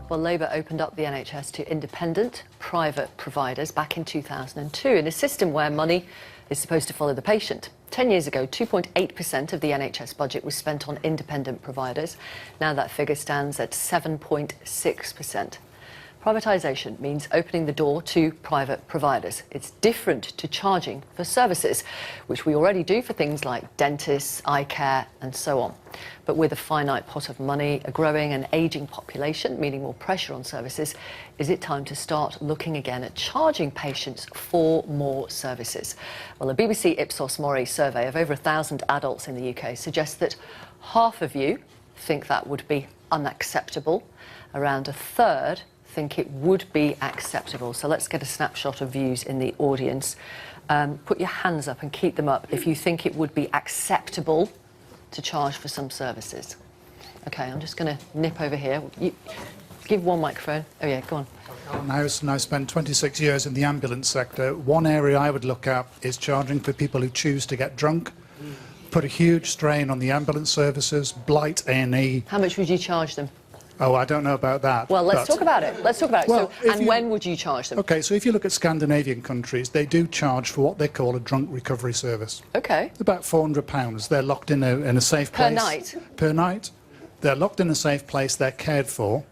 Well, Labour opened up the NHS to independent, private providers back in 2002 in a system where money is supposed to follow the patient. 10 years ago, 2.8% of the NHS budget was spent on independent providers. Now that figure stands at 7.6%. Privatisation means opening the door to private providers. It's different to charging for services, which we already do for things like dentists, eye care and so on. But with a finite pot of money, a growing and ageing population, meaning more pressure on services, is it time to start looking again at charging patients for more services? Well, a BBC Ipsos Mori survey of over 1,000 adults in the UK suggests that half of you think that would be unacceptable. Around a third think it would be acceptable. So let's get a snapshot of views in the audience. Put your hands up and keep them up if you think it would be acceptable to charge for some services. OK, I'm just going to nip over here. You, give one microphone. Oh, yeah, go on. And I spent 26 years in the ambulance sector. One area I would look at is charging for people who choose to get drunk. Put a huge strain on the ambulance services, blight A&E. How much would you charge them? Oh, I don't know about that. Well, let's talk about it. Let's talk about it. Well, so, and when would you charge them? OK, so if you look at Scandinavian countries, they do charge for what they call a drunk recovery service. OK. It's about £400. They're locked in a safe place. Per night? Per night. They're locked in a safe place, they're cared for,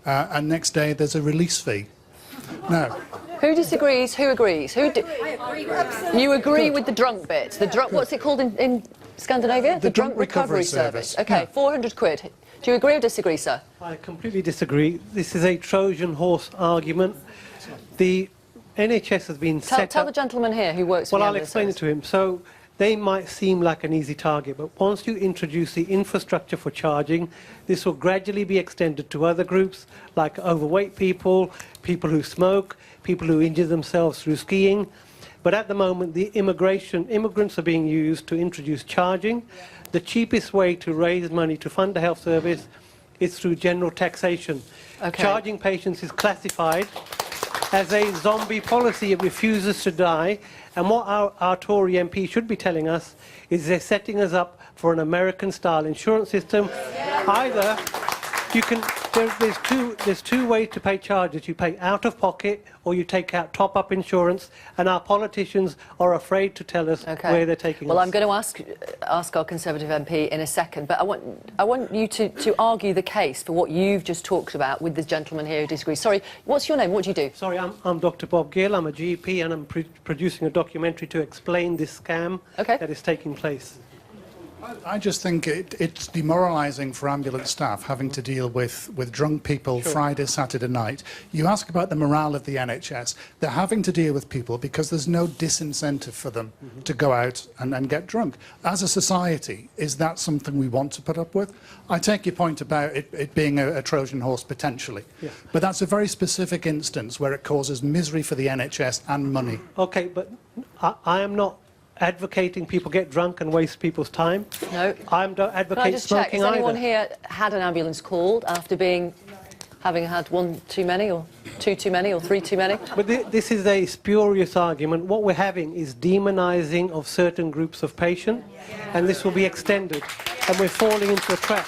and next day there's a release fee. Now, who disagrees? Who agrees? I agree. Absolutely. You agree with the drunk bit? The drunk. What's it called in Scandinavia? The drunk recovery service. OK, Yeah. 400 quid. Do you agree or disagree, sir? I completely disagree. This is a Trojan horse argument. The NHS has been set up... Tell the gentleman here who works for Well, the I'll explain it to him. So they might seem like an easy target, but once you introduce the infrastructure for charging, this will gradually be extended to other groups like overweight people, people who smoke, people who injure themselves through skiing. But at the moment, the immigrants are being used to introduce charging. The cheapest way to raise money to fund a health service is through general taxation. Okay. Charging patients is classified as a zombie policy. It refuses to die. And what our Tory MP should be telling us is they're setting us up for an American-style insurance system. Either you can... There's two ways to pay charges. You pay out of pocket or you take out top-up insurance, and our politicians are afraid to tell us where they're taking us. Well, I'm going to ask our Conservative MP in a second, but I want you to argue the case for what you've just talked about with the gentleman here who disagrees. Sorry, what's your name? What do you do? Sorry, I'm Dr. Bob Gill. I'm a GP and I'm producing a documentary to explain this scam that is taking place. I just think it's demoralising for ambulance staff having to deal with drunk people Friday, Saturday night. You ask about the morale of the NHS. They're having to deal with people because there's no disincentive for them to go out and get drunk. As a society, is that something we want to put up with? I take your point about it being a Trojan horse potentially. Yeah. But that's a very specific instance where it causes misery for the NHS and money. OK, but I am not advocating people get drunk and waste people's time. No. I don't advocate Can I just check, smoking has anyone either. here had an ambulance called after having had one too many or two too many or three too many? But this is a spurious argument. What we're having is demonising of certain groups of patients, and this will be extended, and we're falling into a trap.